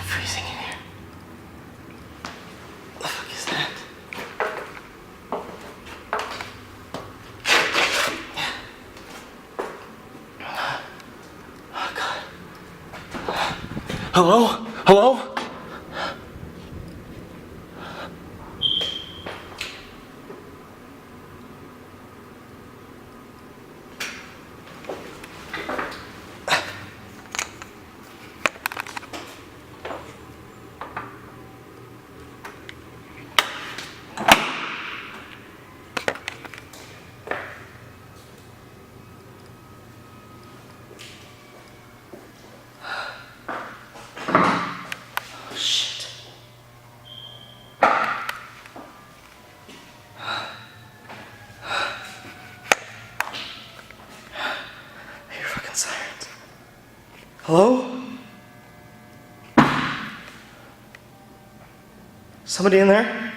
freezing in here. What the fuck is that? Oh God. Hello? Hello? Shit. You're fucking sirens. Hello? Somebody in there?